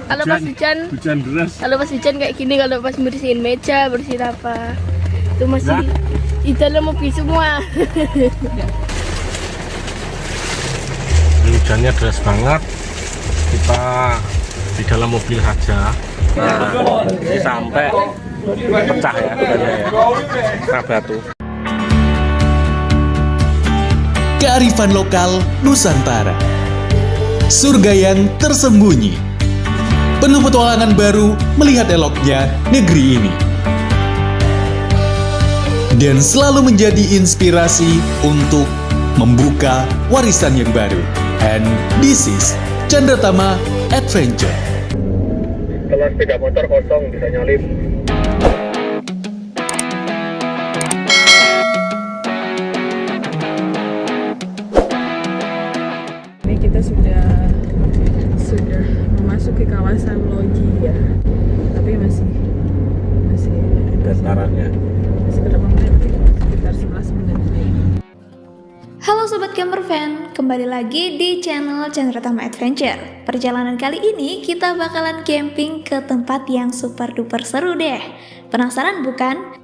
Kalau pas hujan, hujan deras. kalau pas hujan kayak gini, kalau pas bersihin meja, bersihin apa, itu masih di dalam mobil semua. Hujannya deras banget. Kita di dalam mobil saja. Nah, ini sampai pecah ya, kena batu. Kearifan lokal Nusantara. Surga yang tersembunyi. Penuh petualangan baru melihat eloknya negeri ini. Dan selalu menjadi inspirasi untuk membuka warisan yang baru. And this is Chandratama Adventure. Kalau sepeda motor kosong bisa nyalip. Ini kita sudah memasuki kawasan Loji ya, tapi masih Datarannya. masih berapa menit? Sekitar 11 menit lagi. Halo Sobat Camper Fan, kembali lagi di channel Chandratama Adventure. Perjalanan kali ini kita bakalan camping ke tempat yang super duper seru deh. Penasaran bukan?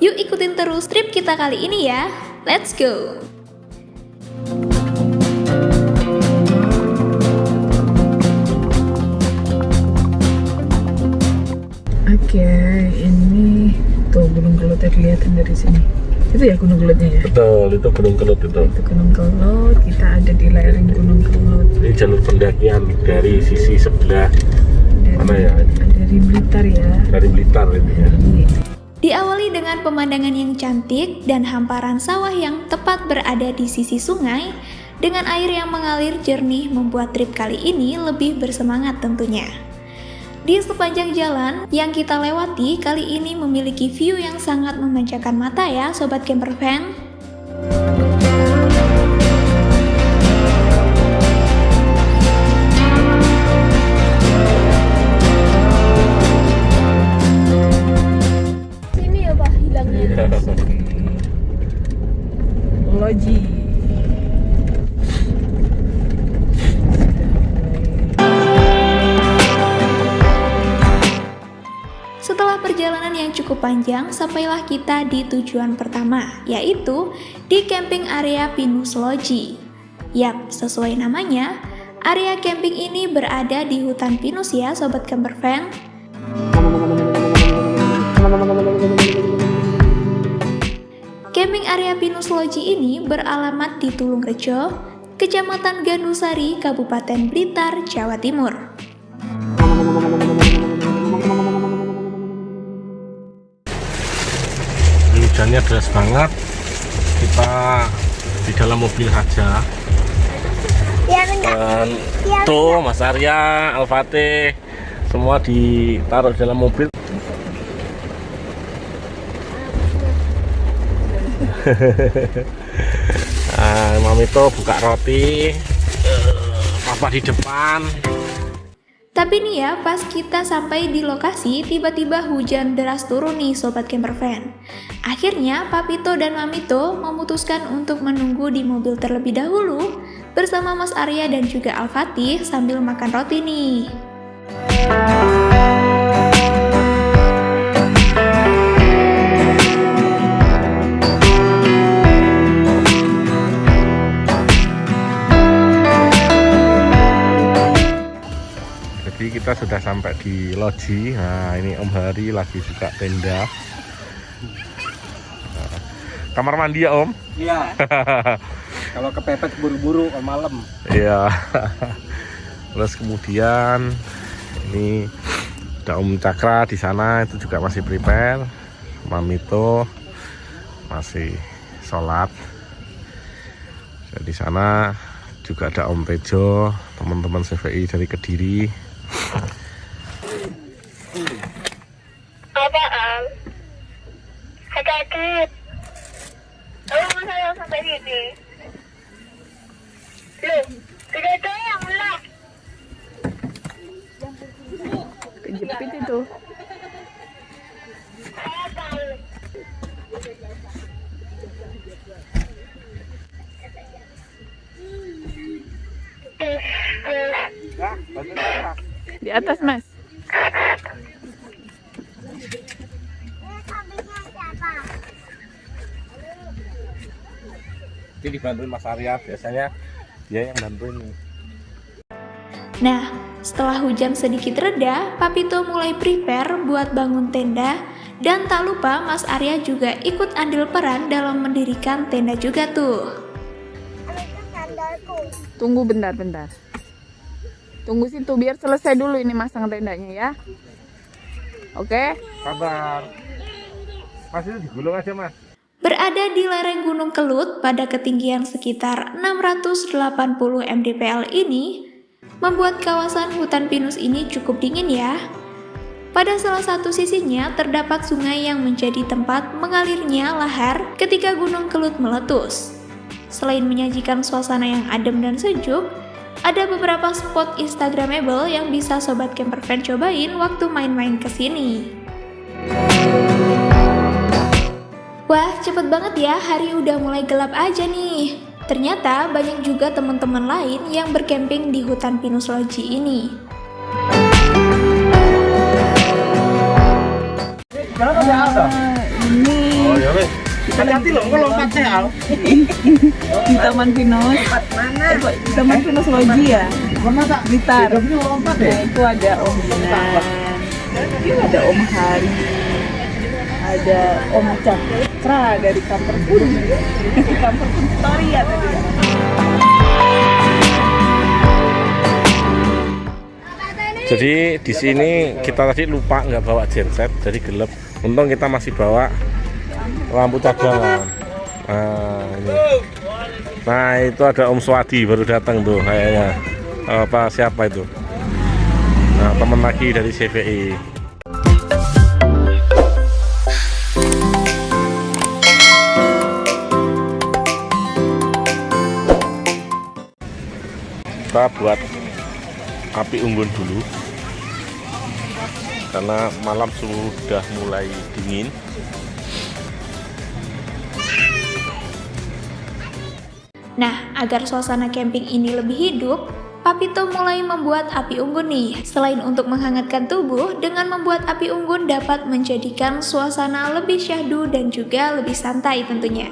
Yuk ikutin terus trip kita kali ini ya. Let's go! Oke, ini tuh Gunung Kelut ya, kelihatan dari sini. Itu ya Gunung Kelutnya ya? Betul, itu Gunung Kelut itu. Itu Gunung Kelut, kita ada di lereng Gunung Kelut. Ini jalur pendakian dari sisi sebelah mana ya? Dari Blitar ya. Dari Blitar ini ya. Diawali dengan pemandangan yang cantik dan hamparan sawah yang tepat berada di sisi sungai, dengan air yang mengalir jernih membuat trip kali ini lebih bersemangat tentunya. Di sepanjang jalan yang kita lewati kali ini memiliki view yang sangat memanjakan mata ya Sobat Camper Fan. Sini ya Pak, hilangnya. Loji. Setelah perjalanan yang cukup panjang, sampailah kita di tujuan pertama, yaitu di camping area Pinus Loji. Yap, sesuai namanya, area camping ini berada di hutan pinus ya Sobat Camper Fan. Camping area Pinus Loji ini beralamat di Tulungrejo, Kecamatan Gandusari, Kabupaten Blitar, Jawa Timur. Hujannya deras banget. Kita di dalam mobil saja. Dan tuh Mas Arya, Al-Fatih semua ditaruh dalam mobil. Mami tuh buka roti, Papa di depan. Tapi nih ya, pas kita sampai di lokasi, tiba-tiba hujan deras turun nih Sobat Camper Fan. Akhirnya, Papito dan Mamito memutuskan untuk menunggu di mobil terlebih dahulu bersama Mas Arya dan juga Al-Fatih sambil makan roti nih. Jadi kita sudah sampai di loji. Nah ini Om Hari lagi buka tenda. Nah, kamar mandi ya Om? Iya. Kalau kepepet buru-buru malam. Iya. Terus kemudian ini ada Om Cakra di sana, itu juga masih prepare. Mamito masih sholat. Dan di sana juga ada Om Tejo, teman-teman CVI dari Kediri. Apaan? Sakit. Kalau masalah sampai sini. Loh, tidak doang lah. Kejepit itu. Di atas, Mas. Ini dibantuin Mas Arya, biasanya dia yang bantuin. Nah, setelah hujan sedikit reda, Papito mulai prepare buat bangun tenda. Dan tak lupa Mas Arya juga ikut andil peran dalam mendirikan tenda juga tuh. Tunggu bentar. Tunggu situ biar selesai dulu ini masang tendanya ya. Oke? Sabar. Mas itu digulung aja, Mas. Berada di lereng Gunung Kelut pada ketinggian sekitar 680 mdpl ini, membuat kawasan hutan pinus ini cukup dingin ya. Pada salah satu sisinya terdapat sungai yang menjadi tempat mengalirnya lahar ketika Gunung Kelut meletus. Selain menyajikan suasana yang adem dan sejuk, ada beberapa spot instagramable yang bisa Sobat Campervan cobain waktu main-main ke sini. Wah, cepet banget ya, hari udah mulai gelap aja nih. Ternyata banyak juga teman-teman lain yang bercamping di hutan pinus Loji ini. Ini Oh ya wes. Hati-hati loh, kok lompatnya Al. di Taman Pinus. Mana? Di Taman Pinus Loji ya. Mana tak? Blitar. Udah punya lompat Nah, ya? itu ada Om Dinan, ada Om Hari, ada Om Cakra dari Camperpun. Camperpun Story ya tadi. Jadi di sini kita tadi lupa nggak bawa genset, jadi gelap. Untung kita masih bawa lampu cadangan. Nah itu ada Om Swadi baru datang tuh kayaknya. Apa siapa itu? Nah teman lagi dari CVI. Kita buat api unggun dulu karena malam sudah mulai dingin. Nah, agar suasana camping ini lebih hidup, Papito mulai membuat api unggun nih. Selain untuk menghangatkan tubuh, dengan membuat api unggun dapat menjadikan suasana lebih syahdu dan juga lebih santai tentunya.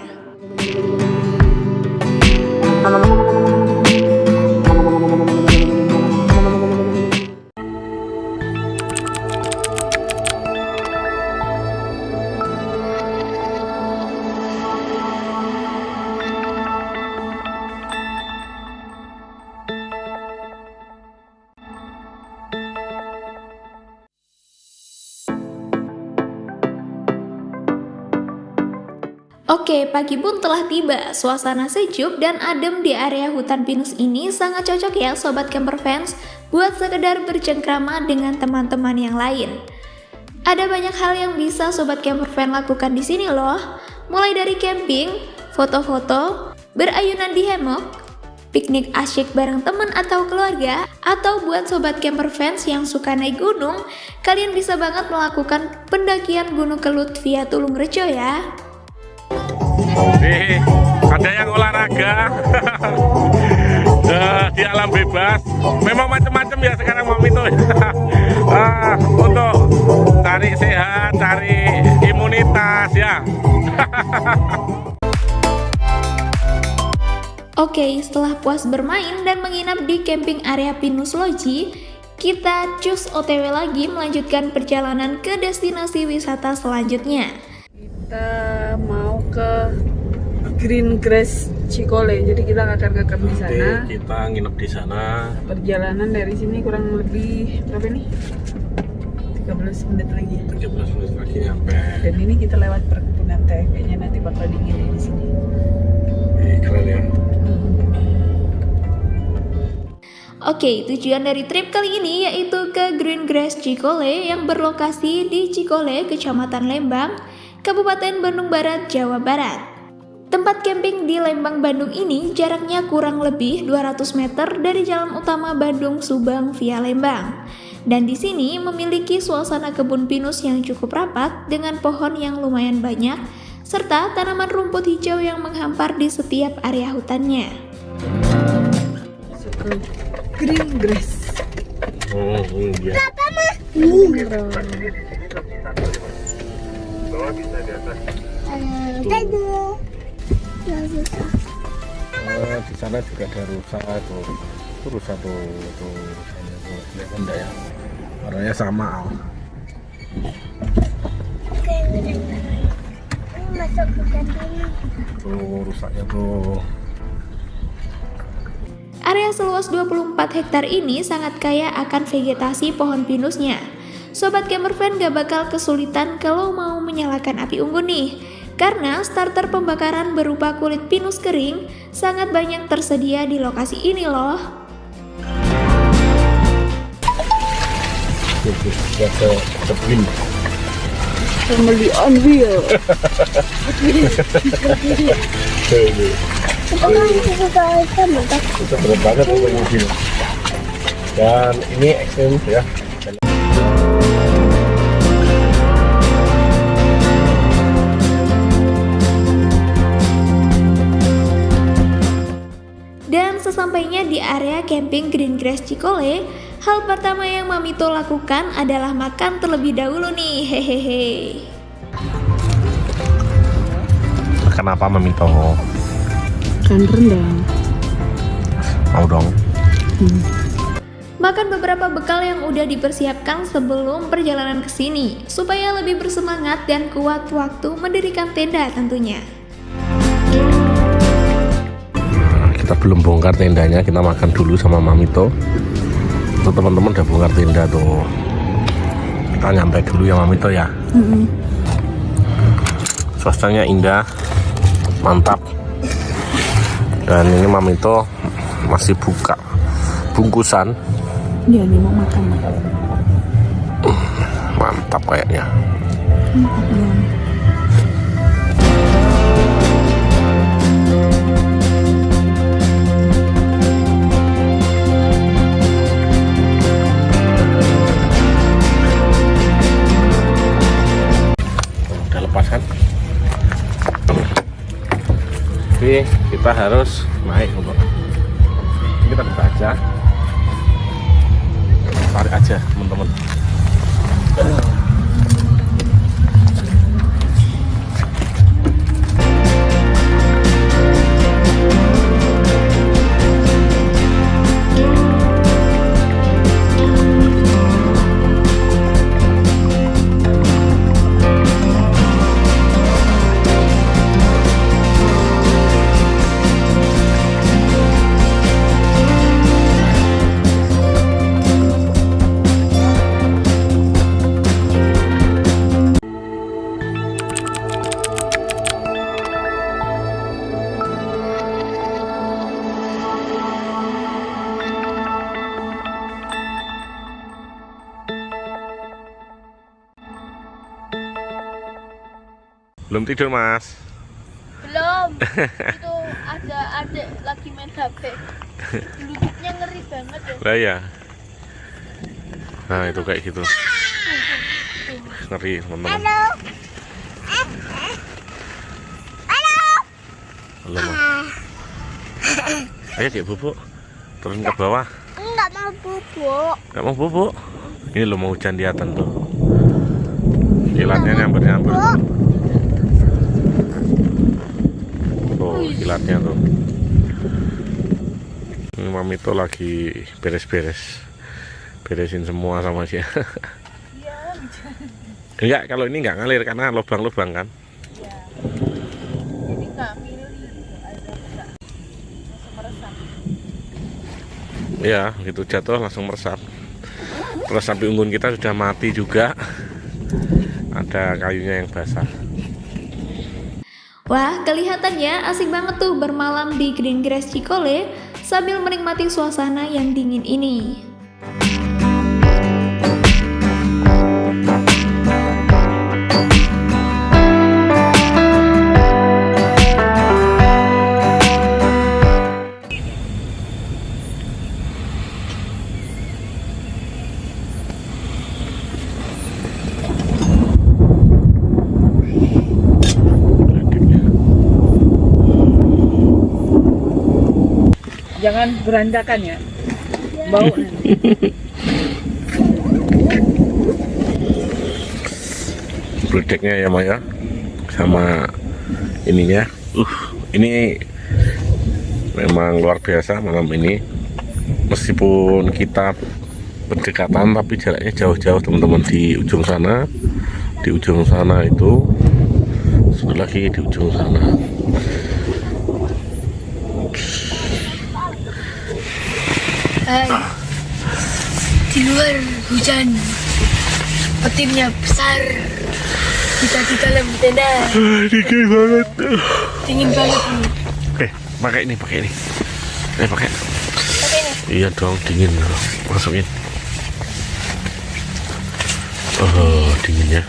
Oke, pagi pun telah tiba. Suasana sejuk dan adem di area hutan pinus ini sangat cocok ya Sobat Camperfans buat sekedar bercengkrama dengan teman-teman yang lain. Ada banyak hal yang bisa Sobat Camperfan lakukan di sini loh. Mulai dari camping, foto-foto, berayunan di hemok, piknik asyik bareng teman atau keluarga, atau buat Sobat Camperfans yang suka naik gunung, kalian bisa banget melakukan pendakian Gunung Kelut via Tulung Rejo ya. Nih, ada yang olahraga di alam bebas. Memang macam-macam ya sekarang Mami tuh. Untuk cari sehat, cari imunitas ya. Oke, setelah puas bermain dan menginap di camping area Pinus Loji, kita cus OTW lagi melanjutkan perjalanan ke destinasi wisata selanjutnya. Kita mau ke Green Grass Cikole, jadi kita akan ngekam di sana. Nanti kita nginep di sana. Perjalanan dari sini kurang lebih berapa nih? 13 menit lagi. 13 menit lagi nyampe. Dan ini kita lewat perkebunan teh, kayaknya nanti bakal dingin ya di sini. Keren ya. Oke, tujuan dari trip kali ini yaitu ke Green Grass Cikole yang berlokasi di Cikole, Kecamatan Lembang, Kabupaten Bandung Barat, Jawa Barat. Tempat camping di Lembang, Bandung ini jaraknya kurang lebih 200 meter dari jalan utama Bandung Subang via Lembang. Dan di sini memiliki suasana kebun pinus yang cukup rapat dengan pohon yang lumayan banyak, serta tanaman rumput hijau yang menghampar di setiap area hutannya. Green Grass. Iya. Di sana juga ada rusa tuh. Itu rusa tuh rusanya tuh. Lihat enggak ya? Warnanya sama. Masuk ke kantin. Tuh rusaknya tuh. Area seluas 24 hektar ini sangat kaya akan vegetasi pohon pinusnya. Sobat Campervan gak bakal kesulitan kalau mau menyalakan api unggun nih, karena starter pembakaran berupa kulit pinus kering sangat banyak tersedia di lokasi ini loh. Family on wheel. Itu berat banget untuk mobil. Dan ini ekstrim ya. Dan sesampainya di area camping Green Grass Cikole, hal pertama yang Mamito lakukan adalah makan terlebih dahulu nih, hehehe. Makan apa Mamito? Kan rendang. Mau dong. Makan beberapa bekal yang udah dipersiapkan sebelum perjalanan ke sini, supaya lebih bersemangat dan kuat waktu mendirikan tenda tentunya. Kita belum bongkar tendanya, kita makan dulu sama Mamito. Tuh teman-teman udah bongkar tenda tuh. Kita nyampe dulu ya Mamito ya. Suasananya indah, mantap. Dan ini Mamito masih buka bungkusan. Dia nih mau makan. Mantap kayaknya. Udah lepas kan? Jadi kita harus naik untuk kita buka aja, tarik aja teman-teman. Belum tidur Mas? Belum. Itu ada adik lagi main HP. Lututnya ngeri banget ya. Lah ya. Nah itu kayak gitu. Ngeri teman-teman. Halo Mas. Ayo Dek bubuk. Turun ke bawah. Enggak mau bubuk. Gak mau bubuk. Ini lo mau hujan di atas tuh. Kilatnya nyamber-nyamber. Tuh kilatnya tuh. Ini Mamito lagi beres-beres. Beresin semua sama dia. Enggak, kalau ini enggak ngalir karena lubang-lubang kan. Jadi nggak milih gitu, ada enggak langsung meresap. Ya, gitu jatuh langsung meresap. Terus sampai unggun kita sudah mati juga. Ada kayunya yang basah. Wah, kelihatannya asik banget tuh bermalam di Green Grass Cikole sambil menikmati suasana yang dingin ini. Jangan berantakan ya. Bau nanti. bledeknya ya Maya, sama ininya. Ini memang luar biasa malam ini. Meskipun kita berdekatan tapi jaraknya jauh-jauh teman-teman. Di ujung sana itu satu lagi di ujung sana. Di luar hujan, petirnya besar. Kita di dalam tenda. Dingin banget. Dingin banget nih. Pakai ini. Pakai. Pakai ini. Iya dong, dingin. Masukin. Oh, dingin ya.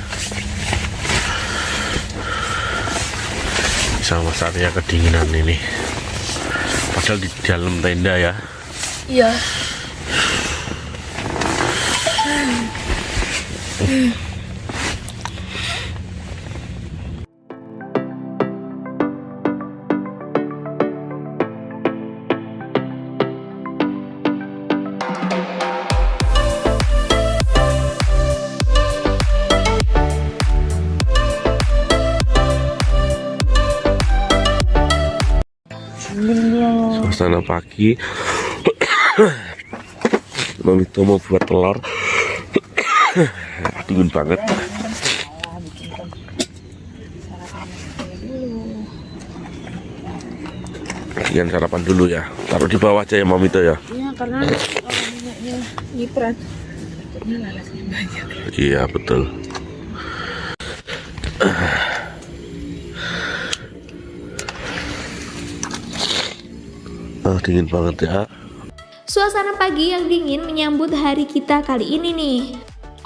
Sama saatnya kedinginan ini. Padahal di dalam tenda ya. Iya. Suasana pagi. Mamito mau buat telur. Dingin banget. Jangan sarapan dulu ya. Taruh di bawah aja ya Mamito ya. Iya, karena minyaknya nyiprat. Takutnya nanasnya banyak. Iya betul. Dingin banget ya. Suasana pagi yang dingin menyambut hari kita kali ini nih.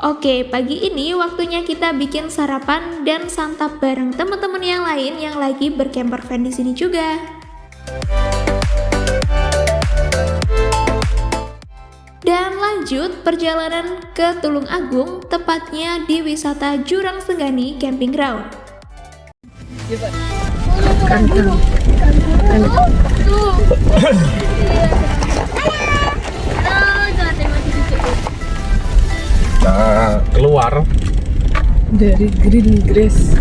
Oke, pagi ini waktunya kita bikin sarapan dan santap bareng teman-teman yang lain yang lagi bercampervan di sini juga. Dan lanjut perjalanan ke Tulung Agung, tepatnya di wisata Jurang Senggani Camping Ground. Nah, keluar Dari Green Grass.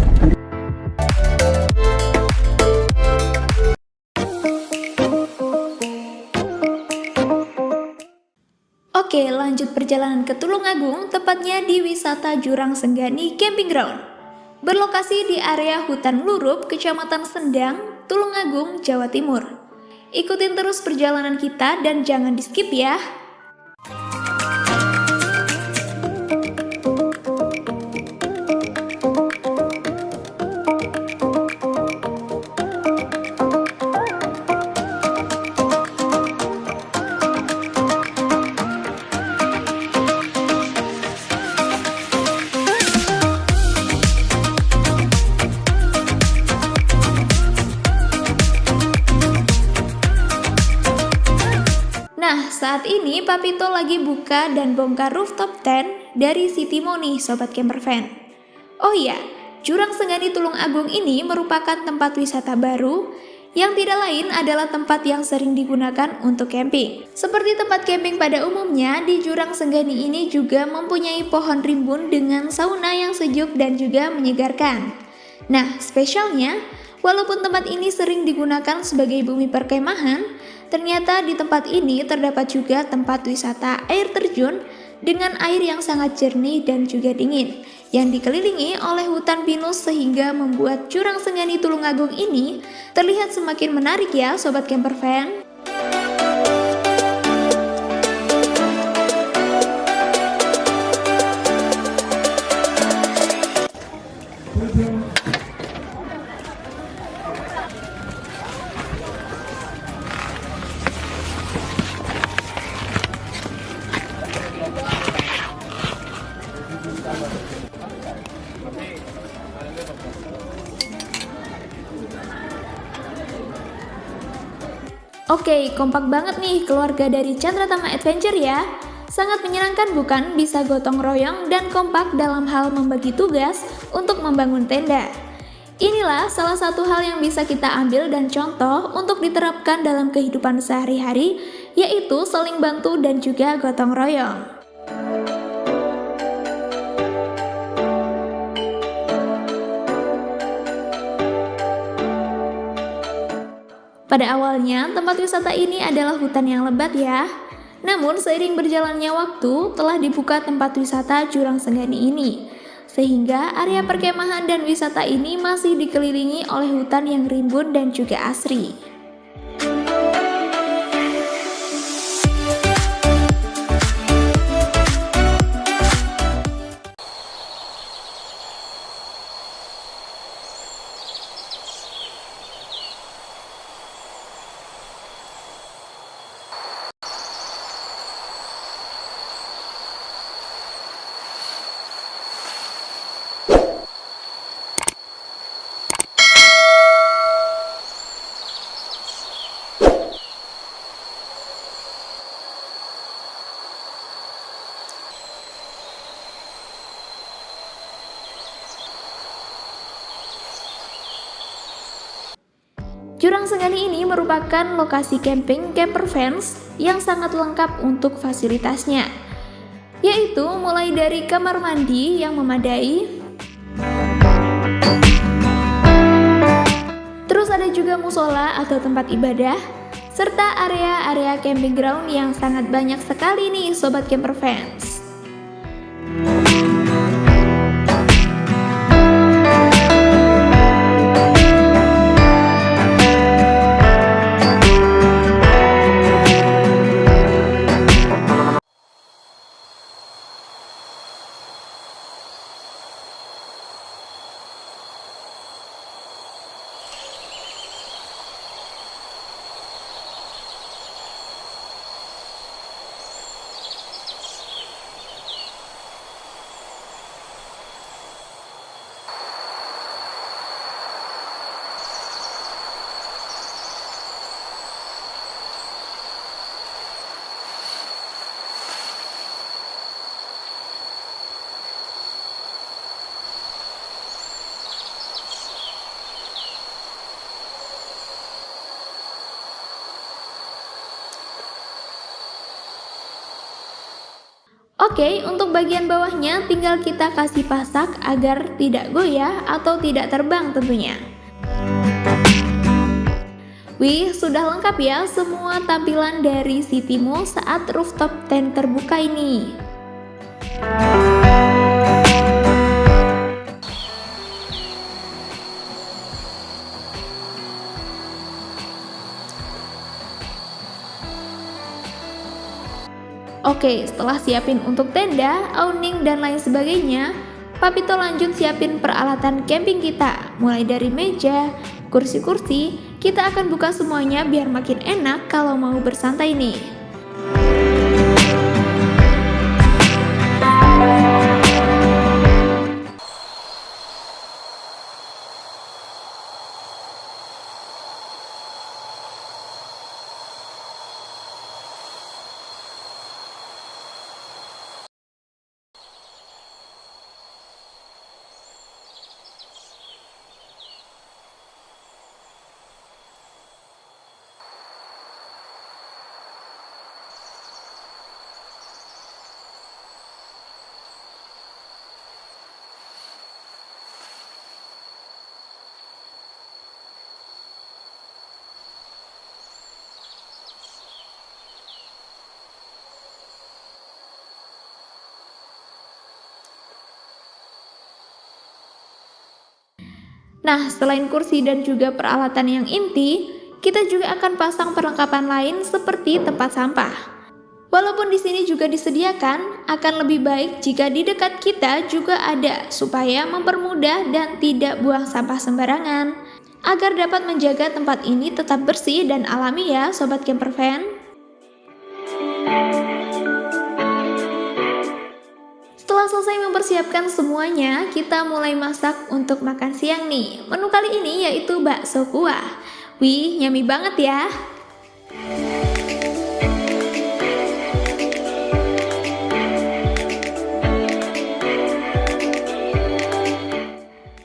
Oke, lanjut perjalanan ke Tulung Agung, tepatnya di wisata Jurang Senggani Camping Ground. Berlokasi di area hutan Lurup, Kecamatan Sendang, Tulung Agung, Jawa Timur. Ikutin terus perjalanan kita dan jangan di skip ya. Nah, saat ini Papito lagi buka dan bongkar rooftop tent dari Sitimo nih, Sobat Campervan. Oh iya, Jurang Senggani Tulung Agung ini merupakan tempat wisata baru yang tidak lain adalah tempat yang sering digunakan untuk camping. Seperti tempat camping pada umumnya, di Jurang Senggani ini juga mempunyai pohon rimbun dengan sauna yang sejuk dan juga menyegarkan. Nah, spesialnya, walaupun tempat ini sering digunakan sebagai bumi perkemahan, ternyata di tempat ini terdapat juga tempat wisata air terjun dengan air yang sangat jernih dan juga dingin, yang dikelilingi oleh hutan pinus sehingga membuat Jurang Senggani Tulung Agung ini terlihat semakin menarik ya Sobat Campervan. Oke, kompak banget nih keluarga dari Chandratama Adventure ya. Sangat menyenangkan bukan bisa gotong royong dan kompak dalam hal membagi tugas untuk membangun tenda. Inilah salah satu hal yang bisa kita ambil dan contoh untuk diterapkan dalam kehidupan sehari-hari, yaitu saling bantu dan juga gotong royong. Pada awalnya, tempat wisata ini adalah hutan yang lebat ya. Namun, seiring berjalannya waktu, telah dibuka tempat wisata Jurang Senggani ini. Sehingga area perkemahan dan wisata ini masih dikelilingi oleh hutan yang rimbun dan juga asri. Jurang Senggani ini merupakan lokasi camping camper vans yang sangat lengkap untuk fasilitasnya, yaitu mulai dari kamar mandi yang memadai, terus ada juga musola atau tempat ibadah, serta area-area camping ground yang sangat banyak sekali nih sobat camper fans. Oke, untuk bagian bawahnya tinggal kita kasih pasak agar tidak goyah atau tidak terbang tentunya. Wih, sudah lengkap ya semua tampilan dari City Mall saat rooftop tent terbuka ini. Oke, setelah siapin untuk tenda, awning, dan lain sebagainya, Papito lanjut siapin peralatan camping kita. Mulai dari meja, kursi-kursi, kita akan buka semuanya biar makin enak kalau mau bersantai nih. Nah, selain kursi dan juga peralatan yang inti, kita juga akan pasang perlengkapan lain seperti tempat sampah. Walaupun di sini juga disediakan, akan lebih baik jika di dekat kita juga ada supaya mempermudah dan tidak buang sampah sembarangan, agar dapat menjaga tempat ini tetap bersih dan alami ya sobat camper fan. Setelah selesai mempersiapkan semuanya, kita mulai masak untuk makan siang nih. Menu kali ini yaitu bakso kuah. Wih, yummy banget ya.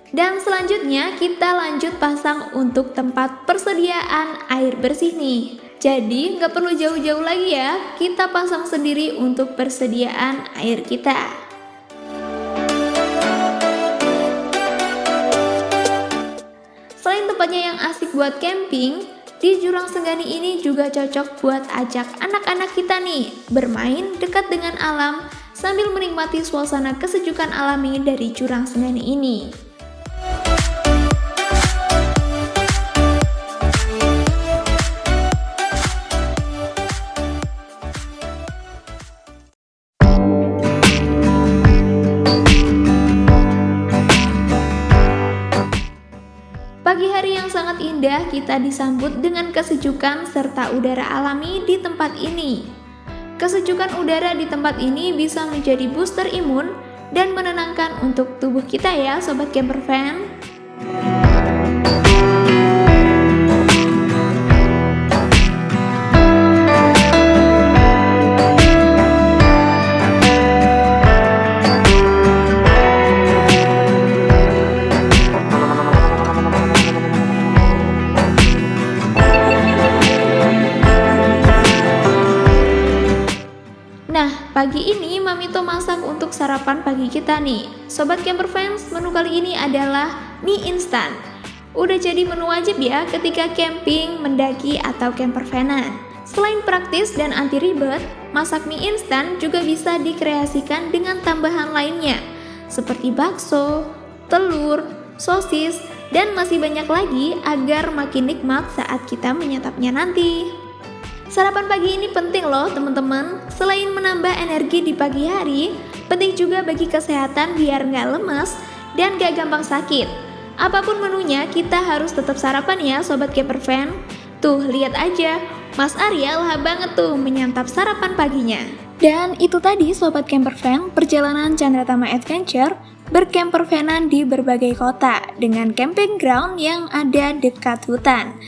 Dan selanjutnya kita lanjut pasang untuk tempat persediaan air bersih nih. Jadi nggak perlu jauh-jauh lagi ya, kita pasang sendiri untuk persediaan air kita. Selain tempatnya yang asik buat camping, di Jurang Senggani ini juga cocok buat ajak anak-anak kita nih bermain dekat dengan alam sambil menikmati suasana kesejukan alami dari Jurang Senggani ini. Pagi hari yang sangat indah, kita disambut dengan kesejukan serta udara alami di tempat ini. Kesejukan udara di tempat ini bisa menjadi booster imun dan menenangkan untuk tubuh kita ya Sobat Camper Fan. Nah, pagi ini Mamito masak untuk sarapan pagi kita nih. Sobat Camper Fans, menu kali ini adalah mie instan. Udah jadi menu wajib ya ketika camping, mendaki, atau camper vanan. Selain praktis dan anti ribet, masak mie instan juga bisa dikreasikan dengan tambahan lainnya, seperti bakso, telur, sosis, dan masih banyak lagi agar makin nikmat saat kita menyantapnya nanti. Sarapan pagi ini penting loh teman-teman. Selain menambah energi di pagi hari, penting juga bagi kesehatan biar nggak lemes dan gak gampang sakit. Apapun menunya, kita harus tetap sarapan ya Sobat Camper Fan. Tuh, lihat aja, Mas Arya lahap banget tuh menyantap sarapan paginya. Dan itu tadi Sobat Camper Fan, perjalanan Chandra Tama Adventure bercamper vanan di berbagai kota dengan camping ground yang ada dekat hutan.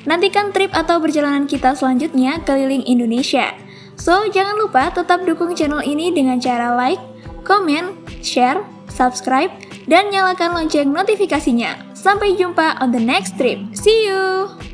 Nantikan trip atau perjalanan kita selanjutnya keliling Indonesia. So, jangan lupa tetap dukung channel ini dengan cara like, comment, share, subscribe, dan nyalakan lonceng notifikasinya. Sampai jumpa on the next trip. See you!